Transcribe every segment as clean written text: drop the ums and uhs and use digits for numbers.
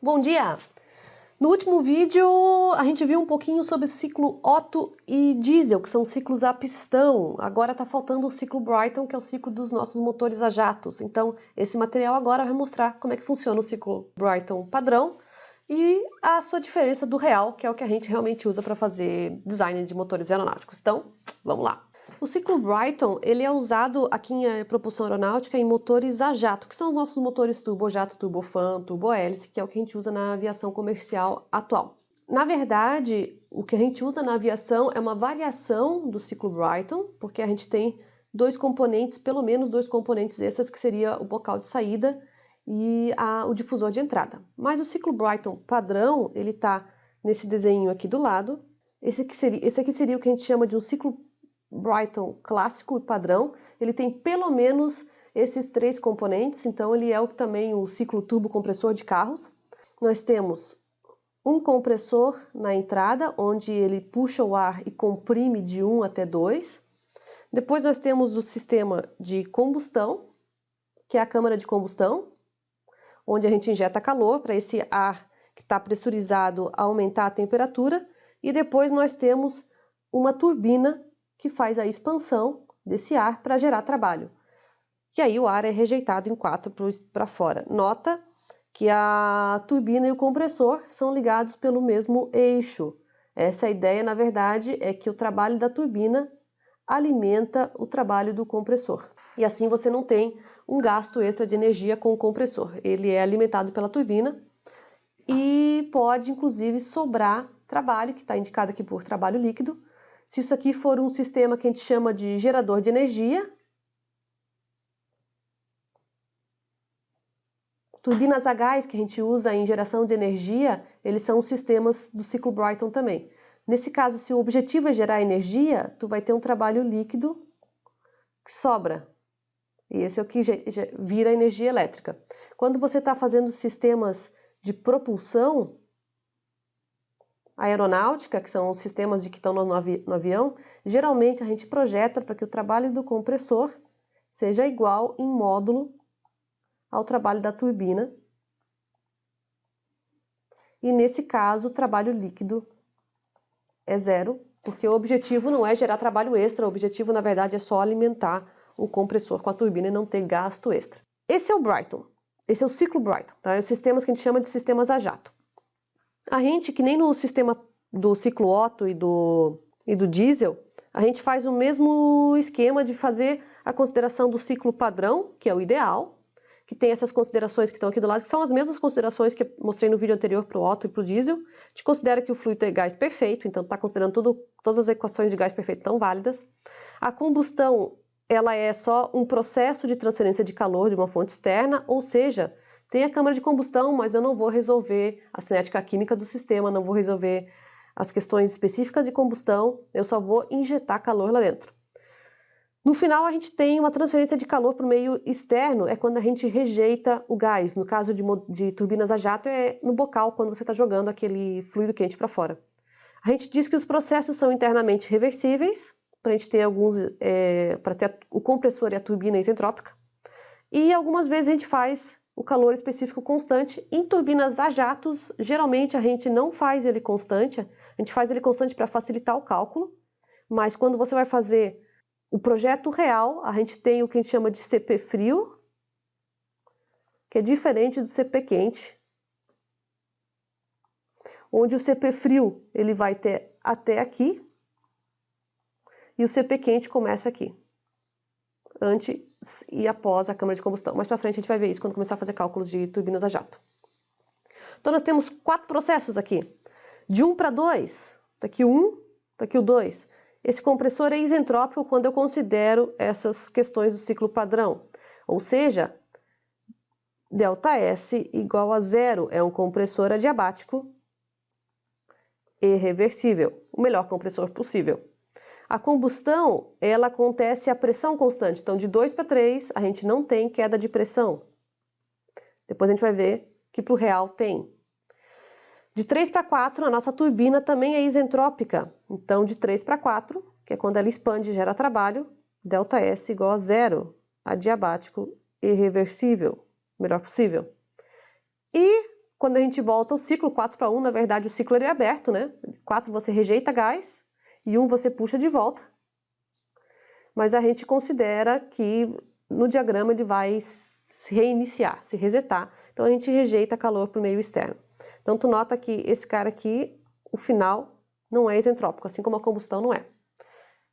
Bom dia! No último vídeo a gente viu um pouquinho sobre o ciclo Otto e Diesel, que são ciclos a pistão. Agora está faltando o ciclo Brayton, que é o ciclo dos nossos motores a jatos. Então esse material agora vai mostrar como é que funciona o ciclo Brayton padrão e a sua diferença do real, que é o que a gente realmente usa para fazer design de motores aeronáuticos. Então, vamos lá! O ciclo Brayton, ele é usado aqui em propulsão aeronáutica em motores a jato, que são os nossos motores turbojato, turbofan, turbohélice, que é o que a gente usa na aviação comercial atual. Na verdade, o que a gente usa na aviação é uma variação do ciclo Brayton, porque a gente tem dois componentes, pelo menos dois componentes extras, que seria o bocal de saída e o difusor de entrada. Mas o ciclo Brayton padrão, ele está nesse desenho aqui do lado. Esse aqui seria o que a gente chama de um ciclo Brayton clássico e padrão. Ele tem pelo menos esses três componentes, então ele é também o ciclo turbocompressor de carros. Nós temos um compressor na entrada, onde ele puxa o ar e comprime de 1 até 2. Depois nós temos o sistema de combustão, que é a câmara de combustão, onde a gente injeta calor para esse ar que está pressurizado aumentar a temperatura. E depois nós temos uma turbina que faz a expansão desse ar para gerar trabalho. E aí o ar é rejeitado em 4 para fora. Nota que a turbina e o compressor são ligados pelo mesmo eixo. Essa ideia, na verdade, é que o trabalho da turbina alimenta o trabalho do compressor. E assim você não tem um gasto extra de energia com o compressor. Ele é alimentado pela turbina e pode, inclusive, sobrar trabalho, que está indicado aqui por trabalho líquido. Se isso aqui for um sistema que a gente chama de gerador de energia, turbinas a gás que a gente usa em geração de energia, eles são os sistemas do ciclo Brayton também. Nesse caso, se o objetivo é gerar energia, tu vai ter um trabalho líquido que sobra. E esse é o que vira energia elétrica. Quando você está fazendo sistemas de propulsão aeronáutica, que são os sistemas que estão no avião, geralmente a gente projeta para que o trabalho do compressor seja igual em módulo ao trabalho da turbina. E nesse caso, o trabalho líquido é zero, porque o objetivo não é gerar trabalho extra, o objetivo, na verdade, é só alimentar o compressor com a turbina e não ter gasto extra. Esse é o Brayton, esse é o ciclo Brayton, tá? É os sistemas que a gente chama de sistemas a jato. A gente, que nem no sistema do ciclo Otto e do diesel, a gente faz o mesmo esquema de fazer a consideração do ciclo padrão, que é o ideal, que tem essas considerações que estão aqui do lado, que são as mesmas considerações que eu mostrei no vídeo anterior para o Otto e para o diesel. A gente considera que o fluido é gás perfeito, então está considerando todas as equações de gás perfeito estão válidas. A combustão, ela é só um processo de transferência de calor de uma fonte externa, ou seja, tem a câmara de combustão, mas eu não vou resolver a cinética química do sistema, não vou resolver as questões específicas de combustão, eu só vou injetar calor lá dentro. No final, a gente tem uma transferência de calor para o meio externo, é quando a gente rejeita o gás. No caso de turbinas a jato, é no bocal, quando você está jogando aquele fluido quente para fora. A gente diz que os processos são internamente reversíveis, para a gente ter para ter o compressor e a turbina isentrópica. E algumas vezes a gente faz o calor específico constante. Em turbinas a jatos, geralmente a gente não faz ele constante, a gente faz ele constante para facilitar o cálculo, mas quando você vai fazer o projeto real, a gente tem o que a gente chama de CP frio, que é diferente do CP quente, onde o CP frio ele vai ter até aqui, e o CP quente começa aqui, antes e após a câmara de combustão. Mais para frente a gente vai ver isso quando começar a fazer cálculos de turbinas a jato. Então nós temos 4 processos aqui. De 1 para 2, está aqui o 1, está aqui o 2. Esse compressor é isentrópico quando eu considero essas questões do ciclo padrão. Ou seja, ΔS igual a 0 é um compressor adiabático e reversível, o melhor compressor possível. A combustão, ela acontece a pressão constante, então de 2 para 3 a gente não tem queda de pressão. Depois a gente vai ver que para o real tem. De 3 para 4 a nossa turbina também é isentrópica, então de 3 para 4, que é quando ela expande e gera trabalho, ΔS igual a 0, adiabático e reversível, melhor possível. E Quando a gente volta ao ciclo 4:1, na verdade o ciclo ele é aberto, né? 4 você rejeita gás e 1 você puxa de volta. Mas a gente considera que no diagrama ele vai se reiniciar, se resetar. Então a gente rejeita calor para o meio externo. Então tu nota que esse cara aqui, o final não é isentrópico, assim como a combustão não é.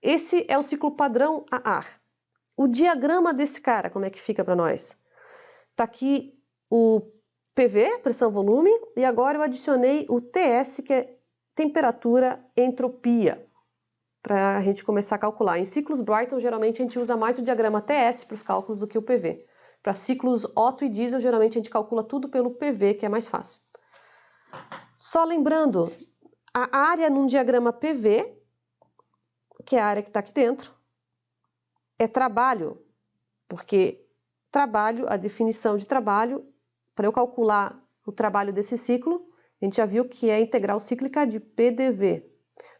Esse é o ciclo padrão a ar. O diagrama desse cara, como é que fica para nós? Tá aqui o PV, pressão-volume, e agora eu adicionei o TS, que é temperatura-entropia, para a gente começar a calcular. Em ciclos Brayton, geralmente a gente usa mais o diagrama TS para os cálculos do que o PV. Para ciclos Otto e Diesel, geralmente a gente calcula tudo pelo PV, que é mais fácil. Só lembrando, a área num diagrama PV, que é a área que está aqui dentro, é trabalho, porque trabalho, a definição de trabalho, para eu calcular o trabalho desse ciclo, a gente já viu que é a integral cíclica de PDV,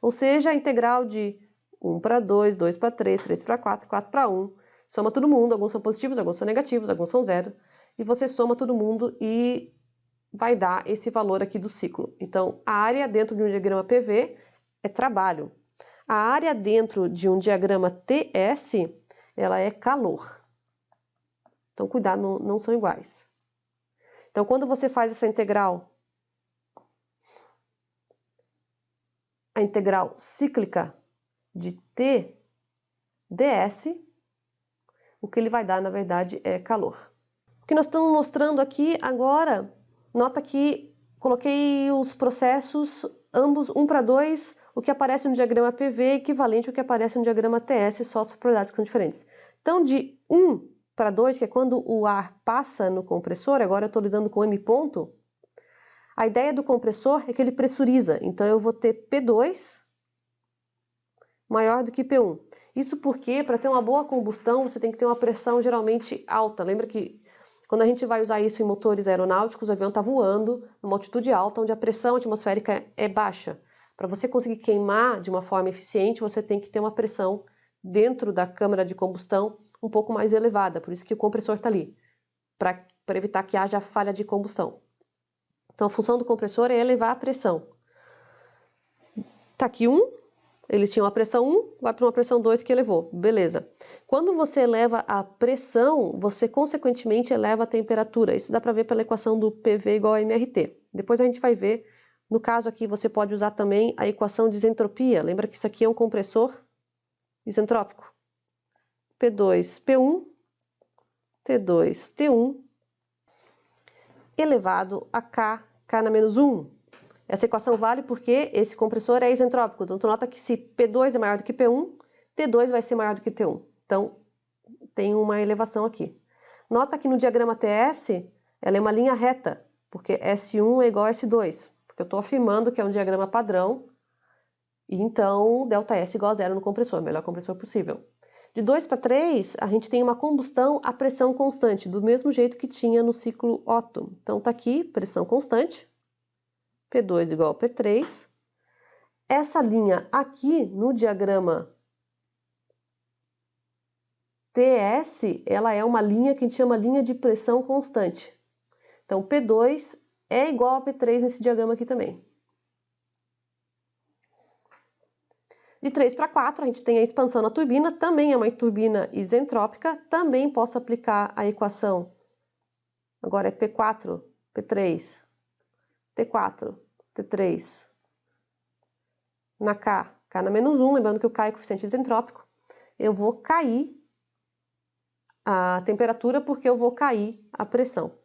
ou seja, a integral de 1 para 2, 2 para 3, 3 para 4, 4 para 1, soma todo mundo, alguns são positivos, alguns são negativos, alguns são zero, e você soma todo mundo e vai dar esse valor aqui do ciclo. Então, a área dentro de um diagrama PV é trabalho. A área dentro de um diagrama TS, ela é calor. Então, cuidado, não são iguais. Então, quando você faz essa integral, a integral cíclica de TdS, o que ele vai dar, na verdade, é calor. O que nós estamos mostrando aqui agora, nota que coloquei os processos, ambos 1 para 2, o que aparece no diagrama PV é equivalente ao que aparece no diagrama TS, só as propriedades que são diferentes. Então, de 1 para 2, que é quando o ar passa no compressor, agora eu estou lidando com M ponto, a ideia do compressor é que ele pressuriza, então eu vou ter P2 maior do que P1. Isso porque, para ter uma boa combustão, você tem que ter uma pressão geralmente alta. Lembra que quando a gente vai usar isso em motores aeronáuticos, o avião está voando numa altitude alta, onde a pressão atmosférica é baixa. Para você conseguir queimar de uma forma eficiente, você tem que ter uma pressão dentro da câmara de combustão um pouco mais elevada, por isso que o compressor está ali, para evitar que haja falha de combustão. Então, a função do compressor é elevar a pressão. Está aqui 1, ele tinha uma pressão 1, vai para uma pressão 2 que elevou, beleza. Quando você eleva a pressão, você consequentemente eleva a temperatura. Isso dá para ver pela equação do PV igual a MRT. Depois a gente vai ver, no caso aqui você pode usar também a equação de isentropia. Lembra que isso aqui é um compressor isentrópico. P2, P1, T2, T1, elevado a K, K na menos 1. Essa equação vale porque esse compressor é isentrópico. Então, tu nota que se P2 é maior do que P1, T2 vai ser maior do que T1. Então, tem uma elevação aqui. Nota que no diagrama TS, ela é uma linha reta, porque S1 é igual a S2. Porque eu estou afirmando que é um diagrama padrão, e então ΔS igual a zero no compressor, o melhor compressor possível. De 2 para 3, a gente tem uma combustão a pressão constante, do mesmo jeito que tinha no ciclo Otto. Então, está aqui, pressão constante, P2 igual a P3. Essa linha aqui, no diagrama TS, ela é uma linha que a gente chama linha de pressão constante. Então, P2 é igual a P3 nesse diagrama aqui também. De 3 para 4, a gente tem a expansão na turbina, também é uma turbina isentrópica, também posso aplicar a equação. Agora é P4, P3, T4, T3, na K, K na menos 1, lembrando que o K é coeficiente isentrópico, eu vou cair a temperatura porque eu vou cair a pressão.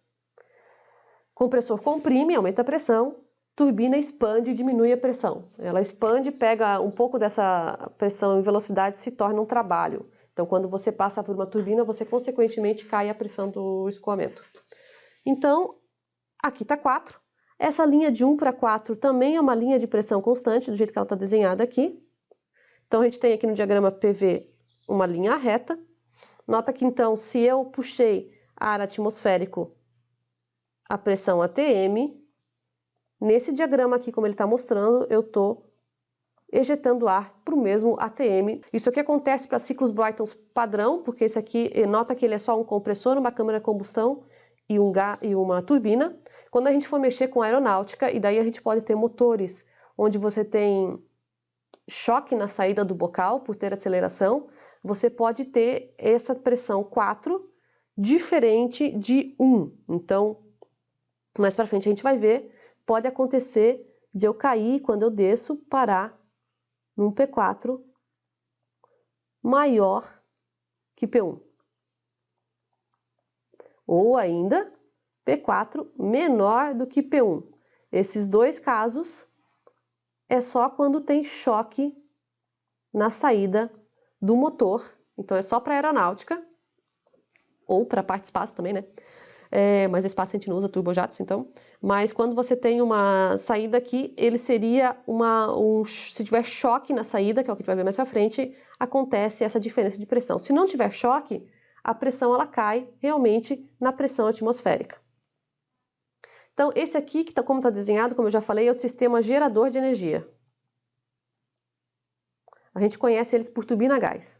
Compressor comprime, aumenta a pressão. Turbina expande e diminui a pressão. Ela expande, pega um pouco dessa pressão em velocidade e se torna um trabalho. Então, quando você passa por uma turbina, você consequentemente cai a pressão do escoamento. Então, aqui está 4. Essa linha de 1 para 4 também é uma linha de pressão constante, do jeito que ela está desenhada aqui. Então, a gente tem aqui no diagrama PV uma linha reta. Nota que, então, se eu puxei ar atmosférico, a pressão ATM, nesse diagrama aqui, como ele está mostrando, eu estou ejetando ar para o mesmo ATM. Isso aqui acontece para ciclos Brayton padrão, porque esse aqui, nota que ele é só um compressor, uma câmara de combustão, e uma turbina. Quando a gente for mexer com aeronáutica, e daí a gente pode ter motores onde você tem choque na saída do bocal por ter aceleração, você pode ter essa pressão 4 diferente de 1. Então, mais para frente a gente vai ver, pode acontecer de eu cair quando eu desço, parar num P4 maior que P1. Ou ainda, P4 menor do que P1. Esses dois casos é só quando tem choque na saída do motor. Então é só para aeronáutica, ou para parte de espaço também, né? Mas espaço a gente não usa turbojatos, então. Mas quando você tem uma saída aqui, ele seria se tiver choque na saída, que é o que a gente vai ver mais pra frente, acontece essa diferença de pressão. Se não tiver choque, a pressão ela cai realmente na pressão atmosférica. Então, esse aqui, como está desenhado, como eu já falei, é o sistema gerador de energia. A gente conhece eles por turbina a gás.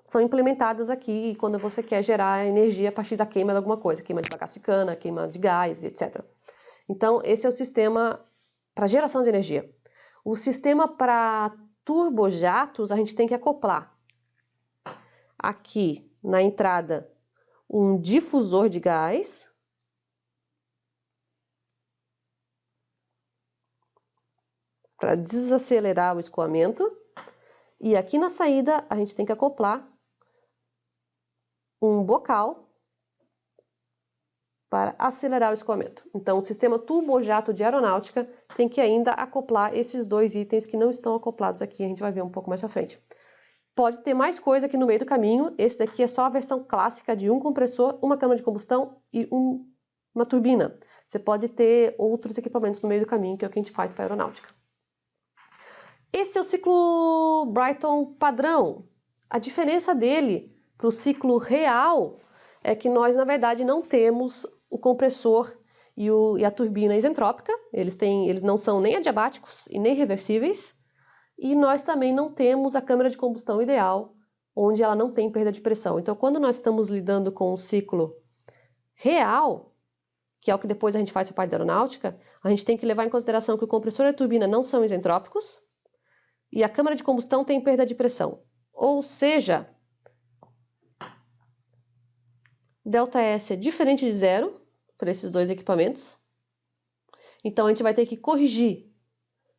São implementadas aqui quando você quer gerar energia a partir da queima de alguma coisa, queima de bagaço de cana, queima de gás, etc. Então, esse é o sistema para geração de energia. O sistema para turbojatos, a gente tem que acoplar aqui na entrada um difusor de gás, para desacelerar o escoamento, e aqui na saída a gente tem que acoplar um bocal para acelerar o escoamento. Então, o sistema turbojato de aeronáutica tem que ainda acoplar esses dois itens que não estão acoplados aqui, a gente vai ver um pouco mais pra frente. Pode ter mais coisa aqui no meio do caminho, esse daqui é só a versão clássica de um compressor, uma câmara de combustão e uma turbina. Você pode ter outros equipamentos no meio do caminho, que é o que a gente faz para aeronáutica. Esse é o ciclo Brayton padrão. A diferença dele para o ciclo real é que nós, na verdade, não temos o compressor e a turbina isentrópica. Eles não são nem adiabáticos e nem reversíveis. E nós também não temos a câmara de combustão ideal, onde ela não tem perda de pressão. Então, quando nós estamos lidando com o ciclo real, que é o que depois a gente faz para a parte da aeronáutica, a gente tem que levar em consideração que o compressor e a turbina não são isentrópicos e a câmara de combustão tem perda de pressão. Ou seja, ΔS é diferente de zero para esses dois equipamentos. Então, a gente vai ter que corrigir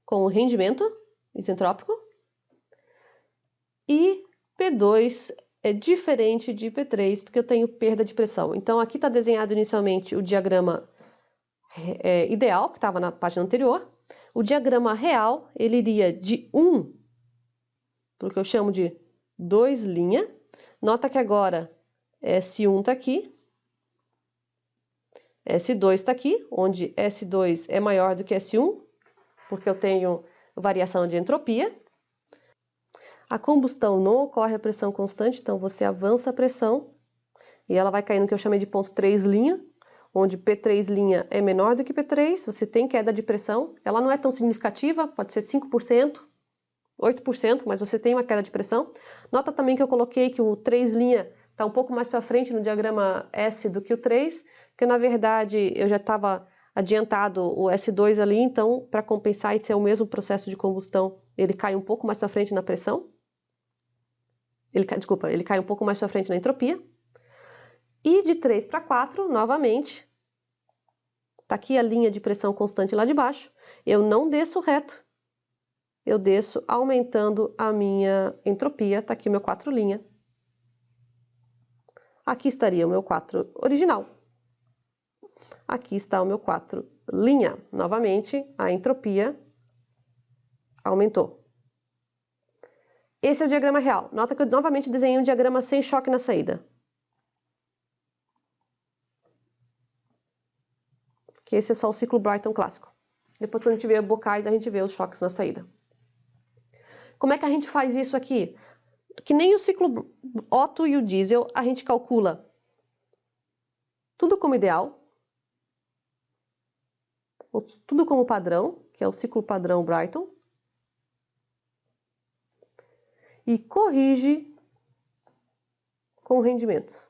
com o rendimento isentrópico. E P2 é diferente de P3, porque eu tenho perda de pressão. Então, aqui está desenhado inicialmente o diagrama ideal, que estava na página anterior. O diagrama real, ele iria de 1, porque eu chamo de 2 linha. Nota que agora S1 está aqui, S2 está aqui, onde S2 é maior do que S1, porque eu tenho variação de entropia. A combustão não ocorre a pressão constante, então você avança a pressão e ela vai cair no que eu chamei de ponto 3 linha, onde P3' é menor do que P3, você tem queda de pressão, ela não é tão significativa, pode ser 5%, 8%, mas você tem uma queda de pressão. Nota também que eu coloquei que o 3' está um pouco mais para frente no diagrama S do que o 3, porque na verdade eu já estava adiantado o S2 ali, então para compensar e ser o mesmo processo de combustão, ele cai um pouco mais para frente na pressão. Ele cai um pouco mais para frente na entropia. E de 3 para 4, novamente, está aqui a linha de pressão constante lá de baixo, eu não desço reto, eu desço aumentando a minha entropia, está aqui o meu 4 linha. Aqui estaria o meu 4 original. Aqui está o meu 4 linha. Novamente, a entropia aumentou. Esse é o diagrama real. Nota que eu novamente desenhei um diagrama sem choque na saída. Que esse é só o ciclo Brayton clássico. Depois, quando a gente vê bocais, a gente vê os choques na saída. Como é que a gente faz isso aqui? Que nem o ciclo Otto e o diesel, a gente calcula tudo como ideal, ou tudo como padrão, que é o ciclo padrão Brayton, e corrige com rendimentos.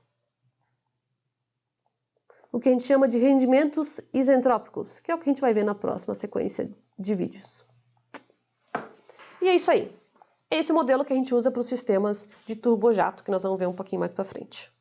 o que a gente chama de rendimentos isentrópicos, que é o que a gente vai ver na próxima sequência de vídeos. E é isso aí. Esse modelo que a gente usa para os sistemas de turbojato, que nós vamos ver um pouquinho mais para frente.